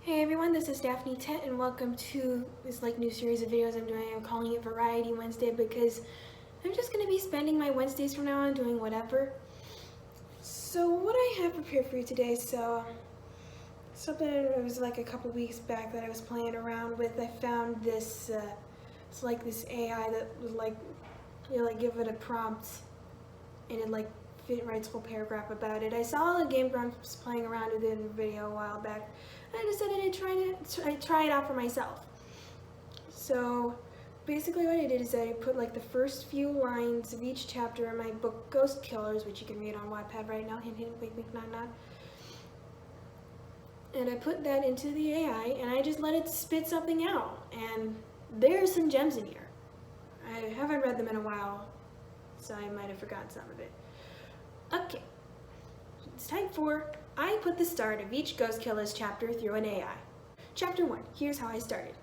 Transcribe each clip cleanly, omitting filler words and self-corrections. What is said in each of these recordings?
Hey everyone, this is Daphne Tent and welcome to this new series of videos I'm doing. I'm calling it Variety Wednesday because I'm just going to be spending my Wednesdays from now on doing whatever. So what I have prepared for you today, something it was like a couple weeks back that I was playing around with. I found this, it's like this AI that would give it a prompt and it writes a whole paragraph about it. I saw a Game Grumps playing around with it in a video a while back. I decided to try it out for myself. So basically what I did is I put the first few lines of each chapter in my book Ghostkillers, which you can read on Wattpad right now, hint hint, wink wink nod nod. And I put that into the AI and I just let it spit something out. And there's some gems in here. I haven't read them in a while, so I might have forgotten some of it. Okay, it's time for I put the start of each Ghostkillers chapter through an AI. Chapter 1, here's how I started.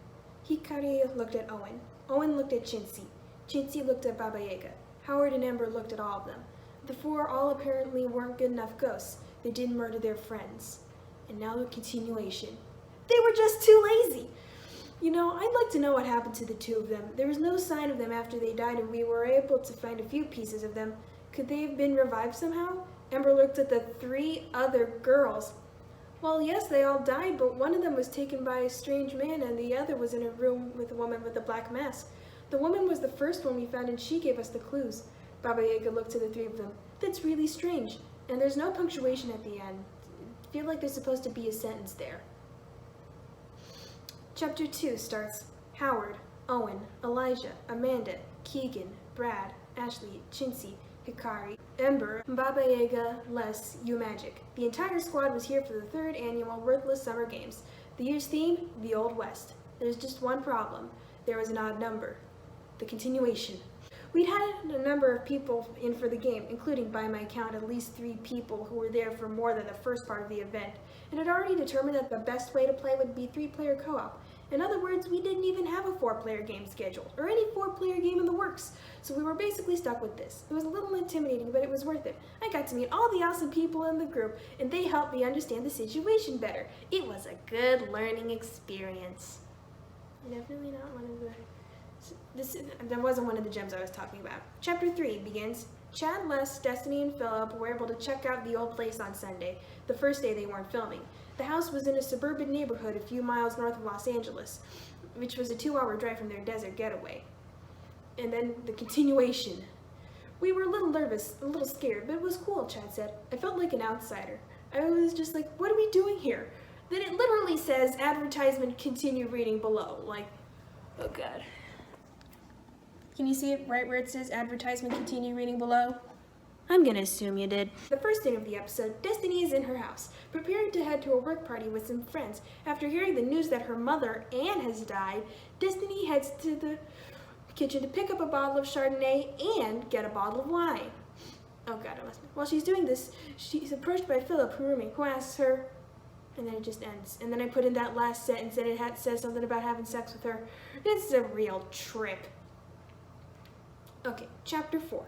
Hikari looked at Owen. Owen looked at Chintzy. Chintzy looked at Baba Yaga. Howard and Ember looked at all of them. The four all apparently weren't good enough ghosts. They didn't murder their friends. And now the continuation. They were just too lazy. You know, I'd like to know what happened to the two of them. There was no sign of them after they died and we were able to find a few pieces of them. Could they have been revived somehow? Ember looked at the three other girls. Well, yes, they all died, but one of them was taken by a strange man and the other was in a room with a woman with a black mask. The woman was the first one we found and she gave us the clues. Baba Yaga looked to the three of them. That's really strange. And there's no punctuation at the end. I feel like there's supposed to be a sentence there. Chapter 2 starts Howard, Owen, Elijah, Amanda, Keegan, Brad, Ashley, Chintzy, Hikari, Ember, Baba Yaga, Les, You Magic. The entire squad was here for the third annual Worthless Summer Games. The year's theme, the Old West. There's just one problem. There was an odd number. The continuation. We'd had a number of people in for the game, including by my count at least 3 people who were there for more than the first part of the event, and had already determined that the best way to play would be 3-player co-op. In other words, we didn't even have a 4-player game scheduled, or any 4-player game in the works, so we were basically stuck with this. It was a little intimidating, but it was worth it. I got to meet all the awesome people in the group, and they helped me understand the situation better. It was a good learning experience. Definitely not one of the... That wasn't one of the gems I was talking about. Chapter 3 begins. Chad, Les, Destiny, and Philip were able to check out the old place on Sunday, the first day they weren't filming. The house was in a suburban neighborhood a few miles north of Los Angeles, which was a 2-hour drive from their desert getaway. And then the continuation. We were a little nervous, a little scared, but it was cool, Chad said. I felt like an outsider. I was just like, what are we doing here? Then it literally says, advertisement, continue reading below. Like, oh God. Can you see it right where it says advertisement, continue reading below? I'm gonna assume you did. The first day of the episode, Destiny is in her house, preparing to head to a work party with some friends. After hearing the news that her mother, Anne, has died, Destiny heads to the kitchen to pick up a bottle of Chardonnay and get a bottle of wine. Oh God, I must. While she's doing this, she's approached by Philip, her roommate, who asks her, and then it just ends. And then I put in that last sentence and it says something about having sex with her. It's a real trip. Okay, chapter 4.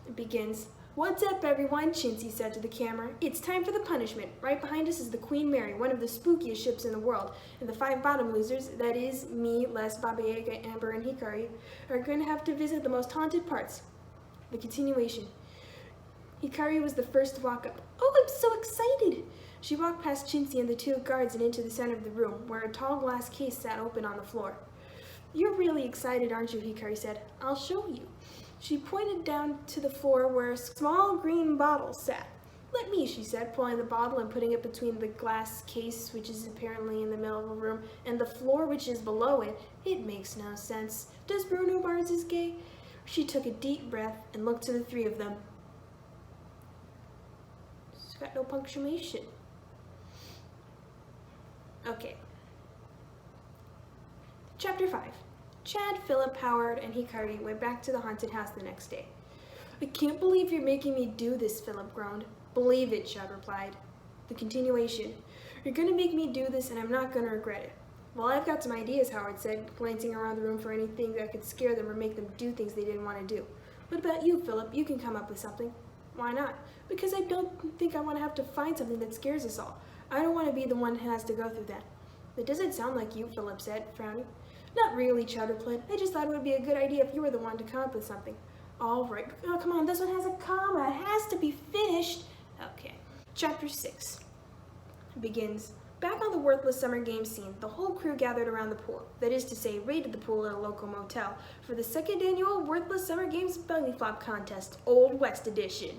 It begins, "What's up, everyone?" Chintzy said to the camera. "It's time for the punishment. Right behind us is the Queen Mary, one of the spookiest ships in the world. And the 5 bottom losers, that is, me, Les, Baba Yaga, Amber, and Hikari, are going to have to visit the most haunted parts." The continuation. Hikari was the first to walk up. "Oh, I'm so excited!" She walked past Chintzy and the 2 guards and into the center of the room, where a tall glass case sat open on the floor. "You're really excited, aren't you?" Hikari said. "I'll show you." She pointed down to the floor where a small green bottle sat. "Let me," she said, pulling the bottle and putting it between the glass case, which is apparently in the middle of the room, and the floor, which is below it. It makes no sense. Does Bruno Mars is gay? She took a deep breath and looked to the 3 of them. It's got no punctuation. Okay. Chapter 5. Chad, Philip, Howard, and Hikari went back to the haunted house the next day. "I can't believe you're making me do this," Philip groaned. "Believe it," Chad replied. The continuation. "You're going to make me do this and I'm not going to regret it." "Well, I've got some ideas," Howard said, glancing around the room for anything that could scare them or make them do things they didn't want to do. "What about you, Philip? You can come up with something." "Why not?" "Because I don't think I want to have to find something that scares us all. I don't want to be the one who has to go through that." That doesn't sound like you, Philip said, frowning. Not really, Chad replied. I just thought it would be a good idea if you were the one to come up with something. All right. Oh, come on, this one has a comma. It has to be finished. Okay. Chapter 6 begins. Back on the worthless summer game scene, the whole crew gathered around the pool. That is to say, raided the pool at a local motel for the second annual Worthless Summer Games Belly Flop Contest, Old West Edition.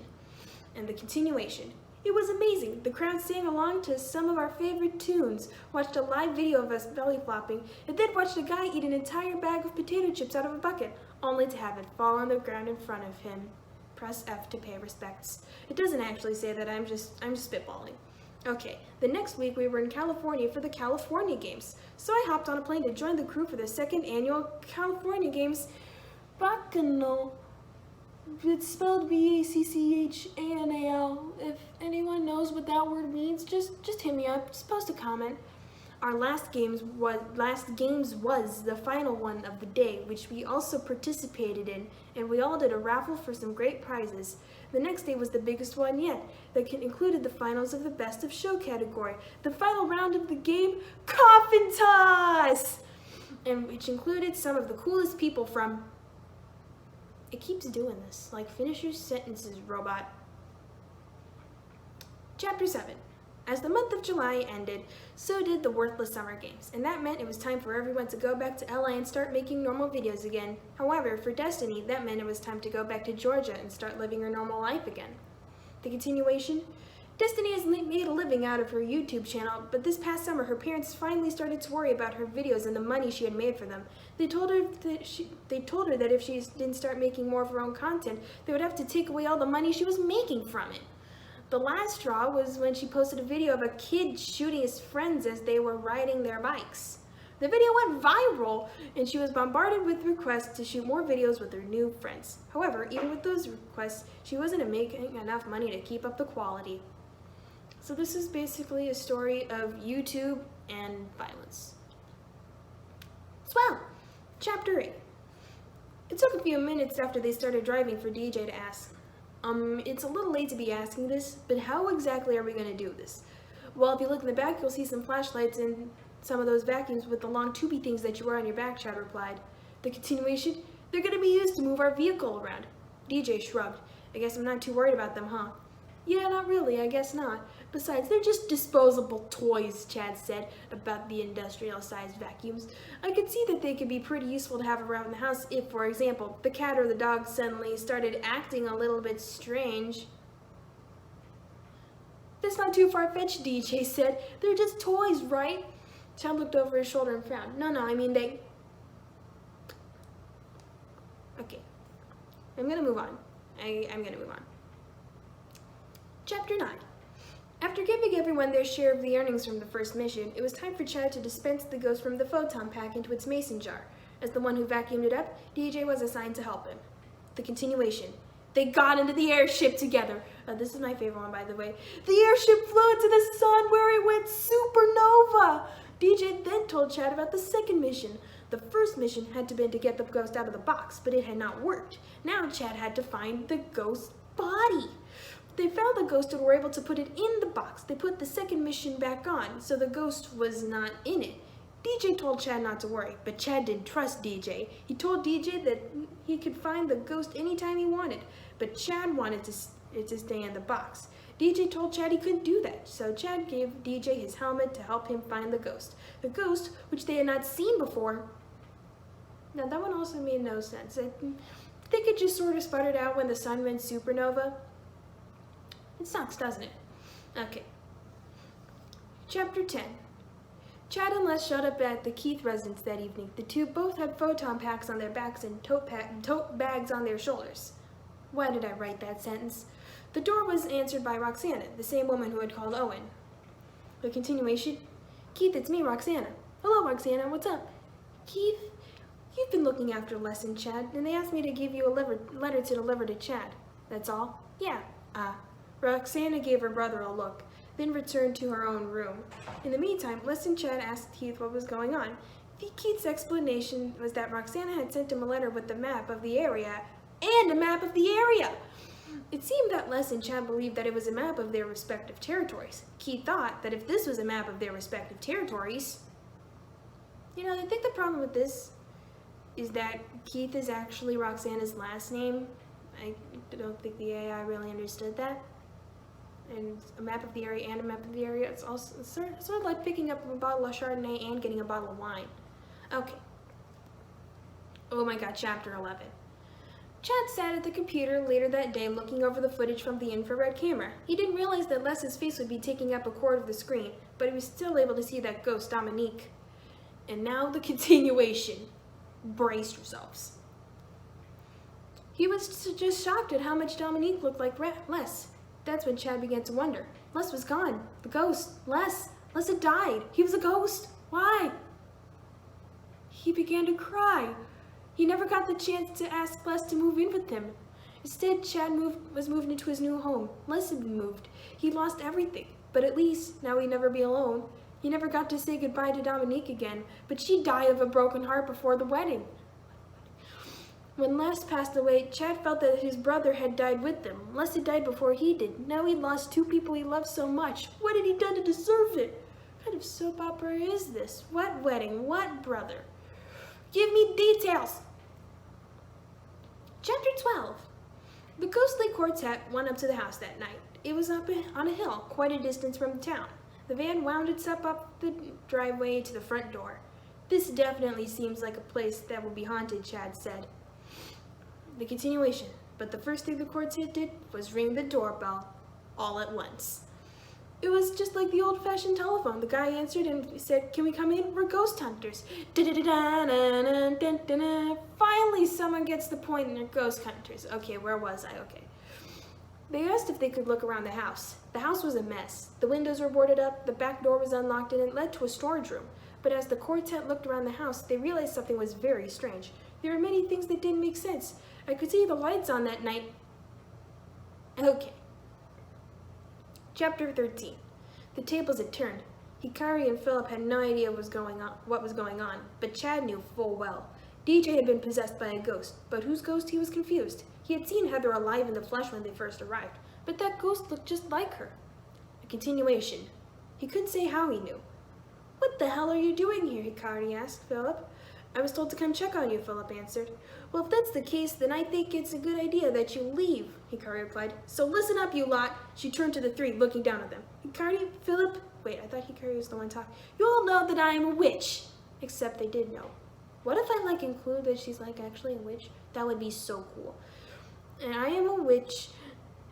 And the continuation. It was amazing. The crowd sang along to some of our favorite tunes, watched a live video of us belly flopping, and then watched a guy eat an entire bag of potato chips out of a bucket, only to have it fall on the ground in front of him. Press F to pay respects. It doesn't actually say that, I'm just spitballing. Okay, the next week we were in California for the California Games, so I hopped on a plane to join the crew for the second annual California Games Bacchanal. It's spelled Bacchannal. If anyone knows what that word means, just hit me up. Just post a comment. Our last games was the final one of the day, which we also participated in, and we all did a raffle for some great prizes. The next day was the biggest one yet, that included the finals of the best of show category, the final round of the game, Coffin Toss, and which included some of the coolest people from. It keeps doing this. Like, finish your sentences, robot. Chapter 7. As the month of July ended, so did the Worthless Summer Games, and that meant it was time for everyone to go back to LA and start making normal videos again. However, for Destiny, that meant it was time to go back to Georgia and start living her normal life again. The continuation. Destiny has made a living out of her YouTube channel, but this past summer her parents finally started to worry about her videos and the money she had made for them. They told her that if she didn't start making more of her own content, they would have to take away all the money she was making from it. The last straw was when she posted a video of a kid shooting his friends as they were riding their bikes. The video went viral, and she was bombarded with requests to shoot more videos with her new friends. However, even with those requests, she wasn't making enough money to keep up the quality. So this is basically a story of YouTube and violence. Swell! Chapter 8. It took a few minutes after they started driving for DJ to ask, it's a little late to be asking this, but how exactly are we going to do this? Well, if you look in the back, you'll see some flashlights and some of those vacuums with the long tubey things that you wear on your back, Chad replied. The continuation, they're going to be used to move our vehicle around. DJ shrugged. I guess I'm not too worried about them, huh? Yeah, not really, I guess not. Besides, they're just disposable toys, Chad said about the industrial-sized vacuums. I could see that they could be pretty useful to have around the house if, for example, the cat or the dog suddenly started acting a little bit strange. That's not too far-fetched, DJ said. They're just toys, right? Chad looked over his shoulder and frowned. No, I mean they... Okay. I'm gonna move on. I'm gonna move on. Chapter 9. After giving everyone their share of the earnings from the first mission, it was time for Chad to dispense the ghost from the photon pack into its mason jar. As the one who vacuumed it up, DJ was assigned to help him. The continuation. They got into the airship together. This is my favorite one, by the way. The airship flew into the sun where it went supernova. DJ then told Chad about the second mission. The first mission had been to get the ghost out of the box, but it had not worked. Now Chad had to find the ghost's body. They found the ghost and were able to put it in the box. They put the second mission back on, so the ghost was not in it. DJ told Chad not to worry, but Chad didn't trust DJ. He told DJ that he could find the ghost anytime he wanted, but Chad wanted it to stay in the box. DJ told Chad he couldn't do that, so Chad gave DJ his helmet to help him find the ghost. The ghost, which they had not seen before. Now that one also made no sense. I think it just sort of sputtered out when the sun went supernova. It sucks, doesn't it? Okay. Chapter 10. Chad and Les showed up at the Keith residence that evening. The two both had photon packs on their backs and tote bags on their shoulders. Why did I write that sentence? The door was answered by Roxana, the same woman who had called Owen. The continuation. Keith, it's me, Roxana. Hello, Roxana, what's up? Keith, you've been looking after Les and Chad, and they asked me to give you a letter to deliver to Chad. That's all? Yeah. Roxana gave her brother a look, then returned to her own room. In the meantime, Les and Chad asked Keith what was going on. Keith's explanation was that Roxana had sent him a letter with the map of the area, and a map of the area! It seemed that Les and Chad believed that it was a map of their respective territories. Keith thought that if this was a map of their respective territories, I think the problem with this is that Keith is actually Roxana's last name. I don't think the AI really understood that. And a map of the area and a map of the area, it's also sort of like picking up a bottle of Chardonnay and getting a bottle of wine. Okay. Oh my god, chapter 11. Chad sat at the computer later that day looking over the footage from the infrared camera. He didn't realize that Les's face would be taking up a quarter of the screen, but he was still able to see that ghost, Dominique. And now the continuation. Brace yourselves. He was just shocked at how much Dominique looked like Les. That's when Chad began to wonder. Les was gone. The ghost. Les had died. He was a ghost. Why? He began to cry. He never got the chance to ask Les to move in with him. Instead, Chad was moved into his new home. Les had been moved. He lost everything, but at least now he'd never be alone. He never got to say goodbye to Dominique again, but she'd die of a broken heart before the wedding. When Les passed away, Chad felt that his brother had died with them. Les had died before he did. Now he'd lost two people he loved so much. What had he done to deserve it? What kind of soap opera is this? What wedding? What brother? Give me details! Chapter 12. The ghostly quartet went up to the house that night. It was up on a hill, quite a distance from the town. The van wound itself up the driveway to the front door. This definitely seems like a place that will be haunted, Chad said. The continuation. But the first thing the quartet did was ring the doorbell all at once. It was just like the old-fashioned telephone. The guy answered and said, "Can we come in? We're ghost hunters." Finally, someone gets the point and they're ghost hunters. Okay, where was I? Okay. They asked if they could look around the house. The house was a mess. The windows were boarded up, the back door was unlocked, and it led to a storage room. But as the quartet looked around the house, they realized something was very strange. There were many things that didn't make sense. I could see the lights on that night. Okay. Chapter 13. The tables had turned. Hikari and Philip had no idea what was going on, but Chad knew full well. DJ had been possessed by a ghost, but whose ghost he was confused. He had seen Heather alive in the flesh when they first arrived, but that ghost looked just like her. A continuation. He couldn't say how he knew. "What the hell are you doing here?" Hikari asked Philip. "I was told to come check on you," Philip answered. "Well, if that's the case, then I think it's a good idea that you leave," Hikari replied. "So listen up, you lot." She turned to the three, looking down at them. Hikari, Philip, wait, I thought Hikari was the one talking. "You all know that I am a witch." Except they did know. What if I include that she's actually a witch? That would be so cool. And I am a witch.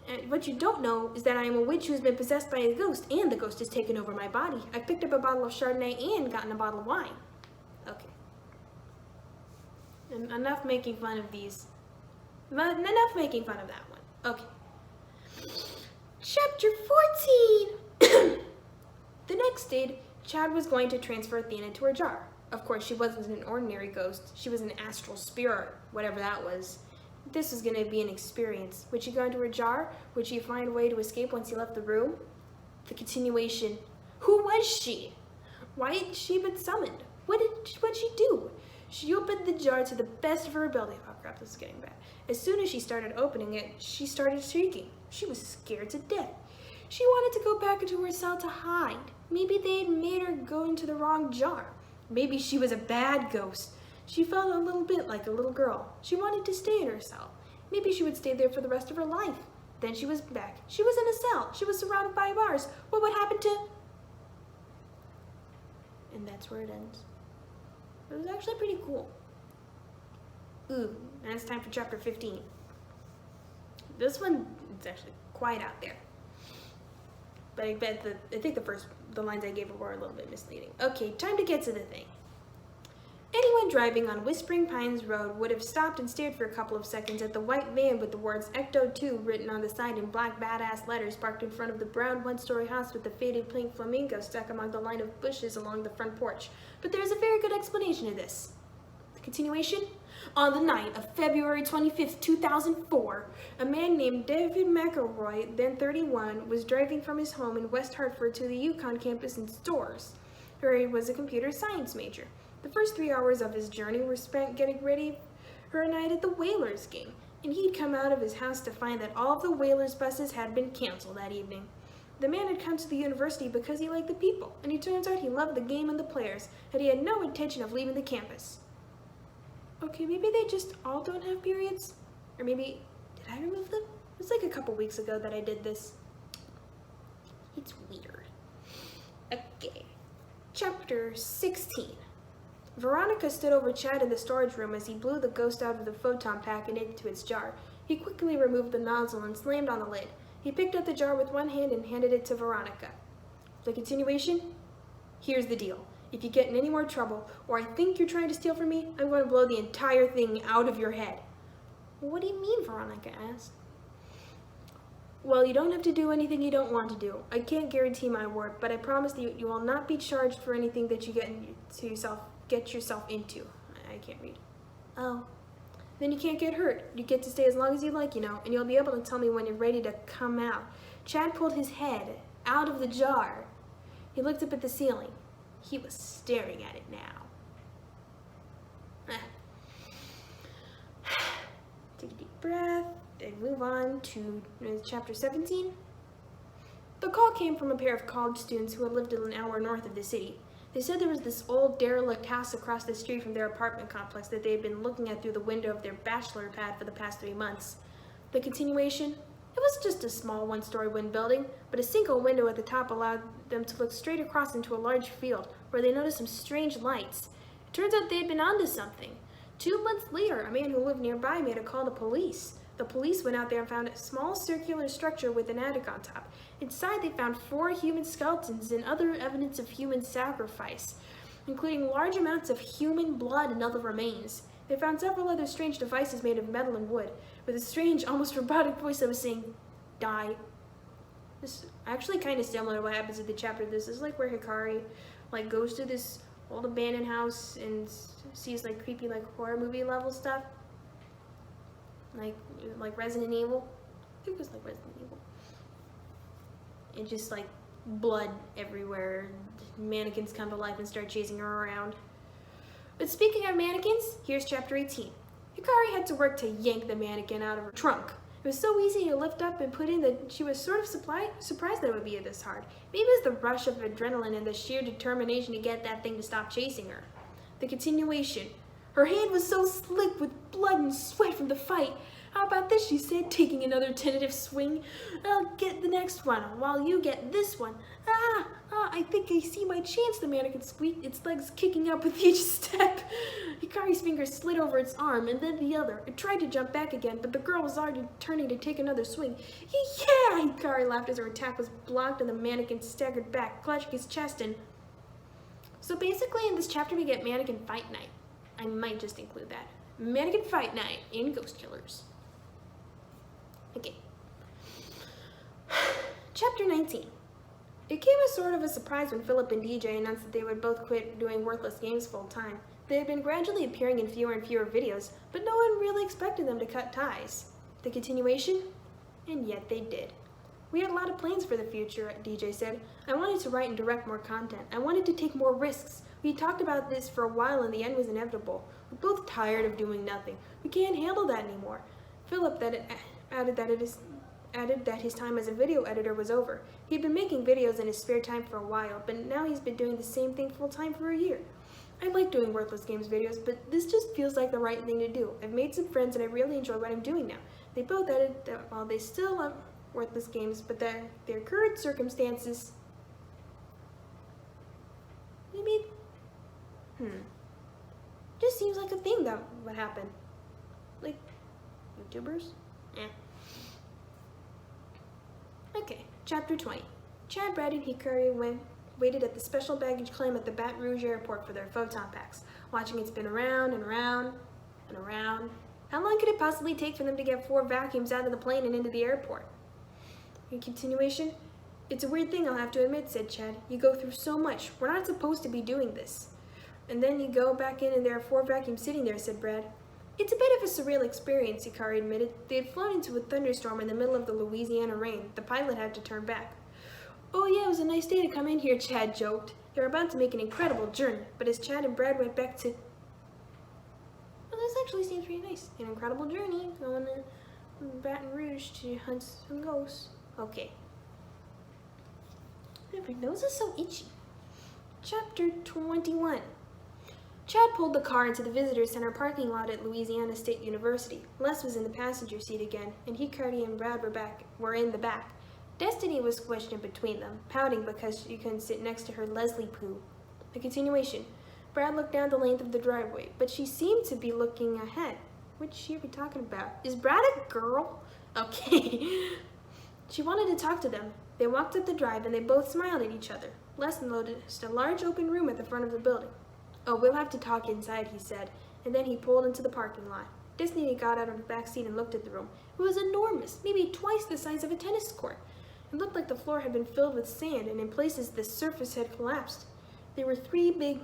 And what you don't know is that I am a witch who has been possessed by a ghost, and the ghost has taken over my body. I picked up a bottle of Chardonnay and gotten a bottle of wine. Okay. And enough making fun of these. Enough making fun of that one. Okay. Chapter 14! The next day, Chad was going to transfer Athena to her jar. Of course, she wasn't an ordinary ghost. She was an astral spirit, whatever that was. This was going to be an experience. Would she go into her jar? Would she find a way to escape once he left the room? The continuation. Who was she? Why had she been summoned? What'd she do? She opened the jar to the best of her ability. Oh crap, this is getting bad. As soon as she started opening it, she started shaking. She was scared to death. She wanted to go back into her cell to hide. Maybe they had made her go into the wrong jar. Maybe she was a bad ghost. She felt a little bit like a little girl. She wanted to stay in her cell. Maybe she would stay there for the rest of her life. Then she was back. She was in a cell. She was surrounded by bars. What would happen to... And that's where it ends. It was actually pretty cool. Ooh, and it's time for chapter 15. This one is actually quite out there. But I think the lines I gave were a little bit misleading. Okay, time to get to the thing. Anyone driving on Whispering Pines Road would have stopped and stared for a couple of seconds at the white van with the words Ecto 2 written on the side in black badass letters parked in front of the brown one-story house with the faded pink flamingo stuck among the line of bushes along the front porch. But there's a very good explanation to this. The continuation? On the night of February 25th, 2004, a man named David McElroy, then 31, was driving from his home in West Hartford to the Yukon campus in Storrs, where he was a computer science major. The first 3 hours of his journey were spent getting ready for a night at the Whalers game, and he'd come out of his house to find that all of the Whalers buses had been canceled that evening. The man had come to the university because he liked the people, and it turns out he loved the game and the players, and he had no intention of leaving the campus. Okay, maybe they just all don't have periods? Or maybe, did I remove them? It was like a couple weeks ago that I did this. It's weird. Okay. Chapter 16. Veronica stood over Chad in the storage room as he blew the ghost out of the photon pack and into its jar. He quickly removed the nozzle and slammed on the lid. He picked up the jar with one hand and handed it to Veronica. The continuation? Here's the deal. If you get in any more trouble, or I think you're trying to steal from me, I'm going to blow the entire thing out of your head. What do you mean? Veronica asked. Well, you don't have to do anything you don't want to do. I can't guarantee my word, but I promise that you will not be charged for anything that you get yourself into. I can't read. Oh. Then you can't get hurt. You get to stay as long as you like, and you'll be able to tell me when you're ready to come out. Chad pulled his head out of the jar. He looked up at the ceiling. He was staring at it now. Take a deep breath and move on to chapter 17. The call came from a pair of college students who had lived an hour north of the city. They said there was this old derelict house across the street from their apartment complex that they had been looking at through the window of their bachelor pad for the past 3 months. The continuation? It was just a small one-story wooden building, but a single window at the top allowed them to look straight across into a large field where they noticed some strange lights. It turns out they had been onto something. 2 months later, a man who lived nearby made a call to police. The police went out there and found a small circular structure with an attic on top. Inside, they found 4 human skeletons and other evidence of human sacrifice, including large amounts of human blood and other remains. They found several other strange devices made of metal and wood, with a strange, almost robotic voice that was saying, "Die." This is actually kind of similar to what happens in the chapter. This is like where Hikari goes to this old abandoned house and sees creepy horror movie level stuff. Like Resident Evil. I think it was like Resident Evil. And just blood everywhere. Mannequins come to life and start chasing her around. But speaking of mannequins, here's chapter 18. Hikari had to work to yank the mannequin out of her trunk. It was so easy to lift up and put in that she was sort of surprised that it would be this hard. Maybe it was the rush of adrenaline and the sheer determination to get that thing to stop chasing her. The continuation. Her hand was so slick with blood and sweat from the fight. "How about this?" she said, taking another tentative swing. "I'll get the next one, while you get this one. I think I see my chance," the mannequin squeaked, its legs kicking up with each step. Hikari's fingers slid over its arm, and then the other. It tried to jump back again, but the girl was already turning to take another swing. "Yeah!" Hikari laughed as her attack was blocked, and the mannequin staggered back, clutching his chest and... So basically, in this chapter, we get Mannequin Fight Night. I might just include that. Mannequin Fight Night in Ghostkillers. Okay. Chapter 19. It came as sort of a surprise when Philip and DJ announced that they would both quit doing worthless games full time. They had been gradually appearing in fewer and fewer videos, but no one really expected them to cut ties. The continuation? And yet they did. "We had a lot of plans for the future," DJ said. "I wanted to write and direct more content. I wanted to take more risks. We talked about this for a while and the end was inevitable. We're both tired of doing nothing. We can't handle that anymore." Philip added that his time as a video editor was over. He'd been making videos in his spare time for a while, but now he's been doing the same thing full time for a year. "I like doing Worthless Games videos, but this just feels like the right thing to do. I've made some friends and I really enjoy what I'm doing now." They both added that while they still love Worthless Games, but that their current circumstances... Maybe... Just seems like a thing that would happen. Like, YouTubers? Okay, chapter 20. Chad, Brad, and Hikari waited at the special baggage claim at the Baton Rouge airport for their photon packs, watching it spin around and around and around. How long could it possibly take for them to get 4 vacuums out of the plane and into the airport? In continuation, "It's a weird thing, I'll have to admit," said Chad. "You go through so much. We're not supposed to be doing this. And then you go back in and there are 4 vacuums sitting there," said Brad. "It's a bit of a surreal experience," Hikari admitted. They had flown into a thunderstorm in the middle of the Louisiana rain. The pilot had to turn back. "Oh yeah, it was a nice day to come in here," Chad joked. They were about to make an incredible journey, but as Chad and Brad went back to... Well, this actually seems pretty nice. An incredible journey, going to Baton Rouge to hunt some ghosts. Okay. My nose is so itchy. Chapter 21. Chad pulled the car into the visitor center parking lot at Louisiana State University. Les was in the passenger seat again, and Hikari and Brad were in the back. Destiny was squished in between them, pouting because she couldn't sit next to her Leslie poo. A continuation. Brad looked down the length of the driveway, but she seemed to be looking ahead. Which she are we talking about? Is Brad a girl? Okay. She wanted to talk to them. They walked up the drive and they both smiled at each other. Les noticed a large open room at the front of the building. Oh, we'll have to talk inside, he said, and then he pulled into the parking lot. Destiny got out of the back seat and looked at the room. It was enormous, maybe twice the size of a tennis court. It looked like the floor had been filled with sand, and in places the surface had collapsed. There were three big...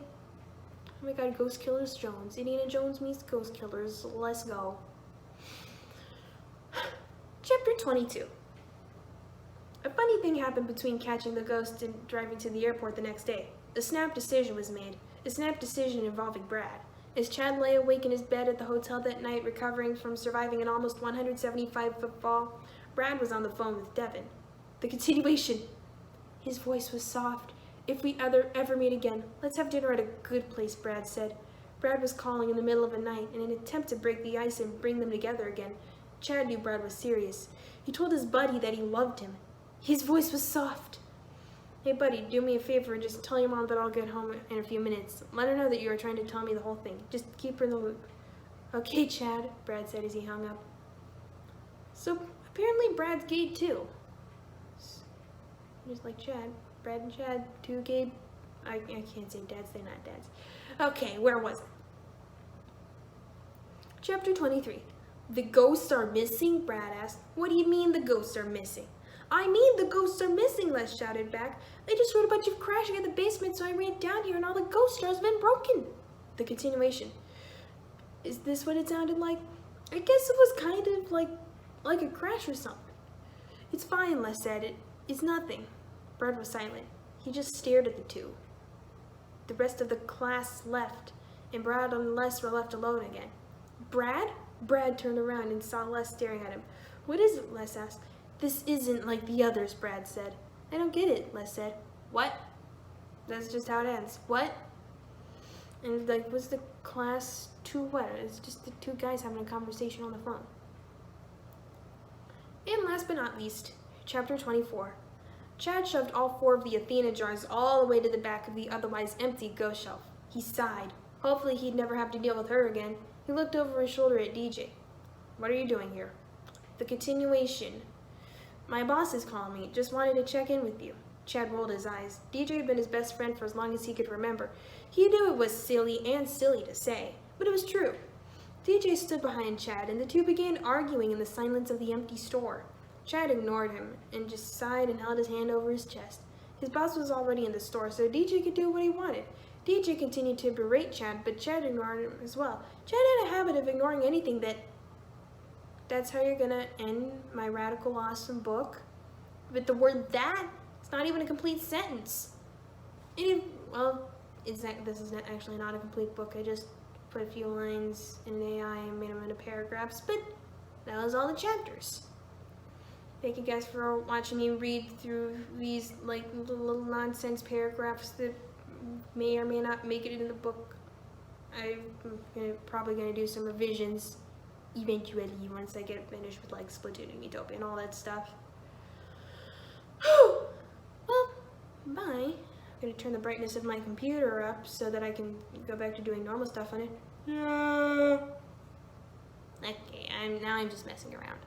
Oh my god, Ghostkillers Jones. Indiana Jones meets Ghostkillers. Let's go. Chapter 22. A funny thing happened between catching the ghost and driving to the airport the next day. A snap decision was made. A snap decision involving Brad. As Chad lay awake in his bed at the hotel that night, recovering from surviving an almost 175-foot fall, Brad was on the phone with Devin. The continuation. His voice was soft. If we ever meet again, let's have dinner at a good place, Brad said. Brad was calling in the middle of the night in an attempt to break the ice and bring them together again. Chad knew Brad was serious. He told his buddy that he loved him. His voice was soft. Hey buddy, do me a favor and just tell your mom that I'll get home in a few minutes. Let her know that you are trying to tell me the whole thing. Just keep her in the loop. Okay, Chad, Brad said as he hung up. So apparently Brad's gay too. Just like Chad. Brad and Chad, two gay... I can't say dads, they're not dads. Okay, where was it? Chapter 23. The ghosts are missing? Brad asked. What do you mean the ghosts are missing? I mean the ghosts are missing, Les shouted back. They just heard a bunch of crashing in the basement, so I ran down here and all the ghost jars have been broken. The continuation. Is this what it sounded like? I guess it was kind of like a crash or something. It's fine, Les said. It's nothing. Brad was silent. He just stared at the two. The rest of the class left, and Brad and Les were left alone again. Brad? Brad turned around and saw Les staring at him. What is it? Les asked. This isn't like the others, Brad said. I don't get it, Les said. What? That's just how it ends. What? And was the class to what? It's just the two guys having a conversation on the phone. And last but not least, chapter 24. Chad shoved all 4 of the Athena jars all the way to the back of the otherwise empty ghost shelf. He sighed. Hopefully he'd never have to deal with her again. He looked over his shoulder at DJ. What are you doing here? The continuation. My boss is calling me. Just wanted to check in with you. Chad rolled his eyes. DJ had been his best friend for as long as he could remember. He knew it was silly to say, but it was true. DJ stood behind Chad, and the two began arguing in the silence of the empty store. Chad ignored him and just sighed and held his hand over his chest. His boss was already in the store, so DJ could do what he wanted. DJ continued to berate Chad, but Chad ignored him as well. Chad had a habit of ignoring anything that's how you're gonna end my radical awesome book? With the word that, it's not even a complete sentence. This is actually not a complete book. I just put a few lines in AI and made them into paragraphs, but that was all the chapters. Thank you guys for watching me read through these little nonsense paragraphs that may or may not make it into the book. I'm probably gonna do some revisions eventually once I get finished with Splatoon and Utopia and all that stuff. Well, bye. I'm gonna turn the brightness of my computer up so that I can go back to doing normal stuff on it. Okay, I'm just messing around.